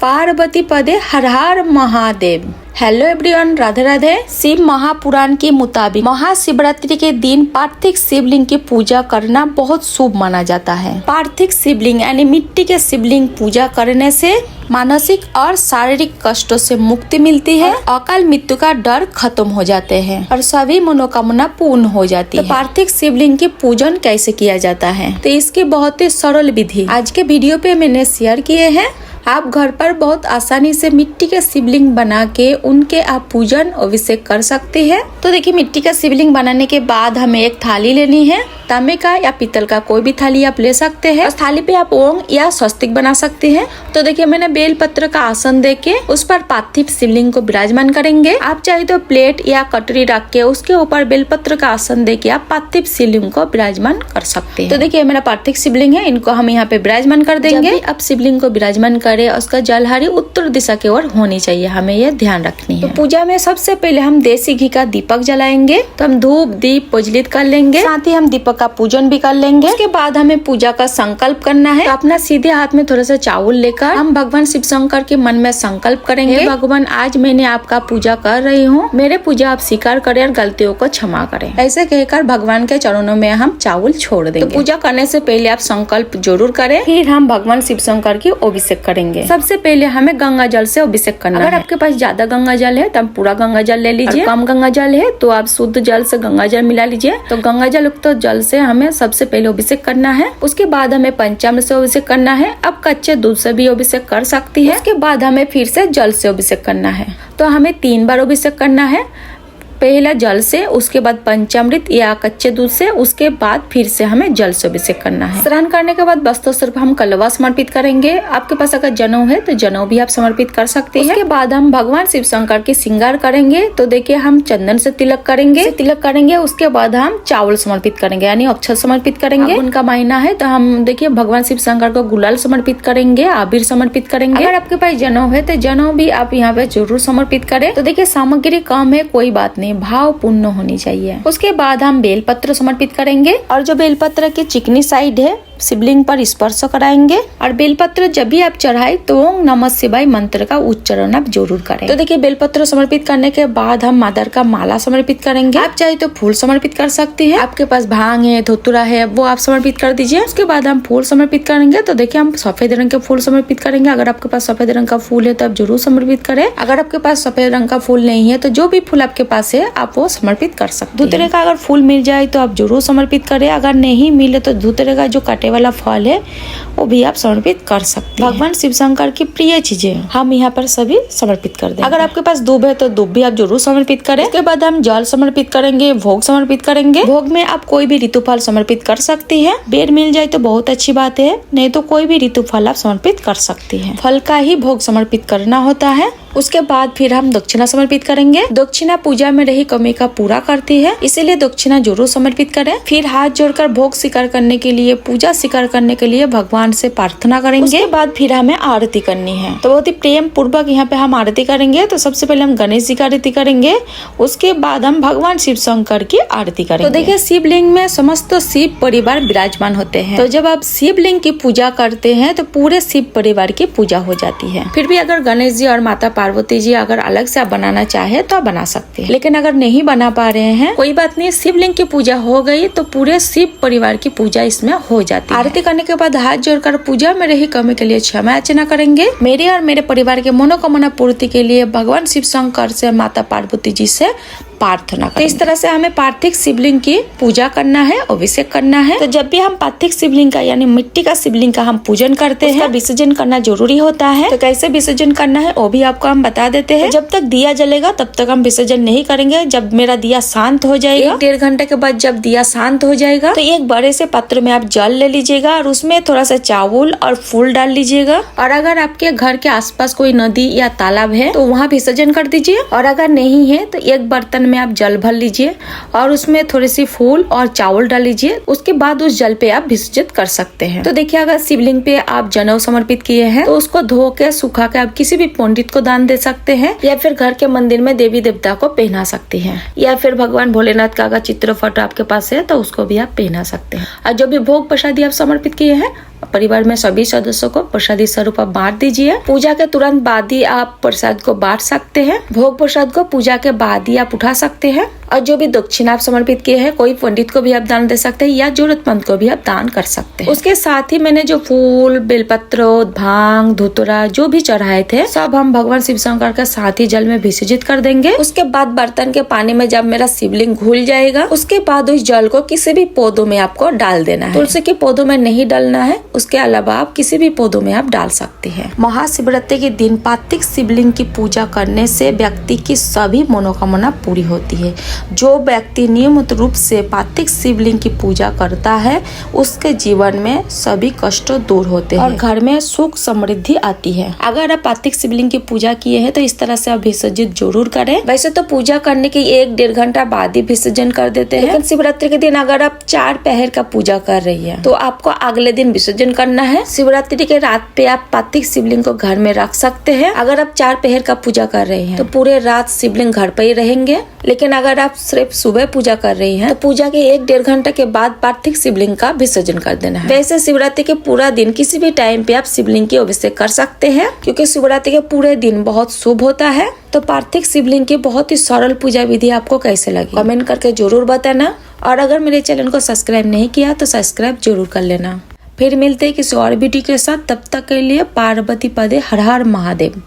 पार्वती पदे Har Har Mahadev. Hello everyone, Radhe Radhe. Shiv Mahapuran के मुताबिक महाशिवरात्रि के दिन पार्थिव शिवलिंग की पूजा करना बहुत शुभ माना जाता है। पार्थिव शिवलिंग यानी मिट्टी के शिवलिंग पूजा करने से मानसिक और शारीरिक कष्टों से मुक्ति मिलती है, अकाल मृत्यु का डर खत्म हो जाते हैं और सभी मनोकामना पूर्ण हो जाती है। पार्थिव शिवलिंग की पूजन कैसे किया जाता है, तो इसकी बहुत ही सरल विधि आज के वीडियो पे मैंने शेयर किए हैं। आप घर पर बहुत आसानी से मिट्टी के शिवलिंग बना के उनके आप पूजन अभिषेक कर सकते हैं। तो देखिए, मिट्टी का शिवलिंग बनाने के बाद हमें एक थाली लेनी है। तांबे का या पीतल का कोई भी थाली आप ले सकते हैं। उस थाली पे आप ओम या स्वस्तिक बना सकते हैं। तो देखिए, मैंने बेल पत्र का आसन देके उस पर पार्थिव शिवलिंग को विराजमान करेंगे। आप चाहे तो प्लेट या कटोरी रख के उसके ऊपर बेल पत्र का आसन देके आप पार्थिव शिवलिंग को विराजमान कर सकते हैं। तो देखिए, मेरा पार्थिव शिवलिंग है, इनको हम यहाँ पे विराजमान कर देंगे। अब शिवलिंग को विराजमान करे, उसका जलहारी उत्तर दिशा की ओर होनी चाहिए, हमें यह ध्यान रखनी है। तो पूजा में सबसे पहले हम देसी घी का दीपक जलाएंगे। तो हम धूप दीप प्रज्वलित कर लेंगे, साथ ही हम दीपक का पूजन भी कर लेंगे। उसके बाद हमें पूजा का संकल्प करना है। तो अपना सीधे हाथ में थोड़ा सा चावल लेकर हम भगवान शिव शंकर के मन में संकल्प करेंगे, भगवान आज मैंने आपका पूजा कर रही हूँ, मेरे पूजा आप स्वीकार करें और गलतियों को क्षमा करें। ऐसे कहकर भगवान के चरणों में हम चावल छोड़ देंगे। तो पूजा करने से पहले आप संकल्प जरूर करें, फिर हम भगवान शिव शंकर की अभिषेक करेंगे। सबसे पहले हमें गंगा जल से अभिषेक करना है। अगर आपके पास ज्यादा गंगा जल है तो हम पूरा गंगा जल ले लीजिए। कम गंगा जल है तो आप शुद्ध जल से गंगा जल मिला लीजिए। तो गंगा जल युक्त जल से हमें सबसे पहले अभिषेक करना है। उसके बाद हमें पंचामृत से अभिषेक करना है। अब कच्चे दूध से भी अभिषेक कर सकती है। उसके बाद हमें फिर से जल से अभिषेक करना है। तो हमें 3 बार अभिषेक करना है। पहला जल से, उसके बाद पंचामृत या कच्चे दूध से, उसके बाद फिर से हमें जल से अभिषेक करना है। स्नान करने के बाद वस्त्र स्वरूप हम कलवा समर्पित करेंगे। आपके पास अगर जनेऊ है तो जनेऊ भी आप समर्पित कर सकते हैं। उसके बाद हम भगवान शिव शंकर की श्रृंगार करेंगे। तो देखिए, हम चंदन से तिलक करेंगे। उसके बाद हम चावल समर्पित करेंगे यानी अक्षत समर्पित करेंगे। उनका महीना है तो हम देखिए भगवान शिव शंकर को गुलाल समर्पित करेंगे, आबिर समर्पित करेंगे। अगर आपके पास जनेऊ है तो जनेऊ भी आप यहाँ पे जरूर समर्पित करें। तो देखिए, सामग्री कम है कोई बात नहीं, भाव पूर्ण होनी चाहिए। उसके बाद हम बेलपत्र समर्पित करेंगे और जो बेलपत्र की चिकनी साइड है शिवलिंग पर स्पर्श कराएंगे। और बेलपत्र जब भी आप चढ़ाए तो ओम नमः शिवाय मंत्र का उच्चारण आप जरूर करें। तो देखिए, बेलपत्र समर्पित करने के बाद हम मादर का माला समर्पित करेंगे। आप चाहे तो फूल समर्पित कर सकते हैं। आपके पास भांग है, धतूरा है, वो आप समर्पित कर दीजिए। उसके बाद हम फूल समर्पित करेंगे। तो देखिए, हम सफेद रंग के फूल समर्पित करेंगे। अगर आपके पास सफेद रंग का फूल है तो आप जरूर समर्पित करें। अगर आपके पास सफेद रंग का फूल नहीं है तो जो भी फूल आपके पास है आप वो समर्पित कर सकते हैं। धतूरे का अगर फूल मिल जाए तो आप जरूर समर्पित करें। अगर नहीं मिले तो धतूरे का जो कांटे वाला फल है वो भी आप समर्पित कर सकते हैं। भगवान शिव शंकर की प्रिय चीजें हम यहाँ पर सभी समर्पित कर देंगे। अगर आपके पास दूब है तो दूब भी आप जरूर समर्पित करें। उसके बाद हम जल समर्पित करेंगे, भोग समर्पित करेंगे। भोग में आप कोई भी ऋतु फल समर्पित कर सकती है। बेर मिल जाए तो बहुत अच्छी बात है, नहीं तो कोई भी ऋतु फल आप समर्पित कर सकती है। फल का ही भोग समर्पित करना होता है। उसके बाद फिर हम दक्षिणा समर्पित करेंगे। दक्षिणा पूजा में रही कमी का पूरा करती है, इसीलिए दक्षिणा जरूर समर्पित करें। फिर हाथ जोड़कर भोग स्वीकार करने के लिए, पूजा स्वीकार करने के लिए भगवान से प्रार्थना करेंगे। उसके बाद फिर हमें आरती करनी है। तो बहुत ही प्रेम पूर्वक यहाँ पे हम आरती करेंगे। तो सबसे पहले हम गणेश जी की आरती करेंगे। उसके बाद हम भगवान शिव शंकर की आरती करेंगे। तो देखिए, शिवलिंग में समस्त शिव परिवार विराजमान होते हैं। तो जब आप शिवलिंग की पूजा करते हैं तो पूरे शिव परिवार की पूजा हो जाती है। फिर भी अगर गणेश जी और माता पार्वती जी अगर अलग से आप बनाना चाहे तो आप बना सकते हैं, लेकिन अगर नहीं बना पा रहे हैं कोई बात नहीं, शिवलिंग की पूजा हो गई तो पूरे शिव परिवार की पूजा इसमें हो जाती है। आरती करने के बाद हाथ जोड़कर पूजा में रही कमी के लिए क्षमा याचना करेंगे। मेरे और मेरे परिवार के मनोकामना पूर्ति के लिए भगवान शिव शंकर से, माता पार्वती जी से प्रार्थना करें। तो इस तरह से हमें पार्थिव शिवलिंग की पूजा करना है, अभिषेक करना है। तो जब भी हम पार्थिव शिवलिंग का यानी मिट्टी का शिवलिंग का हम पूजन करते हैं, विसर्जन करना जरूरी होता है। तो कैसे विसर्जन करना है वो भी आपको हम बता देते हैं। जब तक दिया जलेगा तब तक हम विसर्जन नहीं करेंगे। जब मेरा दिया शांत हो जाएगा, 1-1.5 घंटे के बाद जब दिया शांत हो जाएगा तो एक बड़े से पात्र में आप जल ले लीजिएगा और उसमें थोड़ा सा चावल और फूल डाल लीजिएगा। और अगर आपके घर के आसपास कोई नदी या तालाब है तो वहाँ विसर्जन कर दीजिए। और अगर नहीं है तो एक बर्तन में आप जल भर लीजिए और उसमें थोड़ी सी फूल और चावल डाल लीजिए। उसके बाद उस जल पे आप विसर्जित कर सकते हैं। तो देखिए, अगर शिवलिंग पे आप जनेऊ समर्पित किए हैं तो उसको धो के सुखा के आप किसी भी पंडित को दान दे सकते हैं, या फिर घर के मंदिर में देवी देवता को पहना सकते हैं, या फिर भगवान भोलेनाथ का अगर चित्र फोटो आपके पास है तो उसको भी आप पहना सकते हैं। और जो भी भोग प्रसादी आप समर्पित किए हैं, परिवार में सभी सदस्यों को प्रसादी स्वरूप आप बांट दीजिए। पूजा के तुरंत बाद ही आप प्रसाद को बांट सकते हैं। भोग प्रसाद को पूजा के बाद ही आप उठा सकते हैं। और जो भी दक्षिणा आप समर्पित किए हैं, कोई पंडित को भी आप दान दे सकते हैं या जरूरतमंद को भी आप दान कर सकते हैं। उसके साथ ही मैंने जो फूल, बेलपत्र, भांग, धतूरा जो भी चढ़ाए थे, सब हम भगवान शिव शंकर के साथ ही जल में विसर्जित कर देंगे। उसके बाद बर्तन के पानी में जब मेरा शिवलिंग घुल जाएगा, उसके बाद उस जल को किसी भी पौधों में आपको डाल देना है। तुलसी के पौधों में नहीं डालना है, उसके अलावा आप किसी भी पौधों में आप डाल सकते हैं। महाशिवरात्रि के दिन पार्थिव शिवलिंग की पूजा करने से व्यक्ति की सभी मनोकामना पूरी होती है। जो व्यक्ति नियमित रूप से पार्थिव शिवलिंग की पूजा करता है, उसके जीवन में सभी कष्ट दूर होते हैं और घर में सुख समृद्धि आती है। अगर आप पार्थिव शिवलिंग की पूजा किए हैं तो इस तरह से आप विसर्जित जरूर करें। वैसे तो पूजा करने के 1-1.5 घंटा बाद ही विसर्जन कर देते हैं, लेकिन शिवरात्रि के दिन अगर आप 4 पहर का पूजा कर रही है तो आपको अगले दिन विसर्जन करना है। शिवरात्रि के रात पे आप पार्थिव शिवलिंग को घर में रख सकते हैं। अगर आप 4 पहर का पूजा कर रहे हैं तो पूरे रात शिवलिंग घर पे ही रहेंगे, लेकिन अगर आप सिर्फ सुबह पूजा कर रही हैं तो पूजा के 1-1.5 घंटे के बाद पार्थिव शिवलिंग का विसर्जन कर देना है। वैसे शिवरात्रि के पूरा दिन किसी भी टाइम पे आप शिवलिंग की अभिषेक कर सकते हैं, क्योंकि शिवरात्रि के पूरे दिन बहुत शुभ होता है। तो पार्थिव शिवलिंग की बहुत ही सरल पूजा विधि आपको कैसे लगी, कमेंट करके जरूर बताना। और अगर मेरे चैनल को सब्सक्राइब नहीं किया तो सब्सक्राइब जरूर कर लेना। फिर मिलते हैं किसी और वीडियो के साथ। तब तक के लिए पार्वती पदे हर हर महादेव।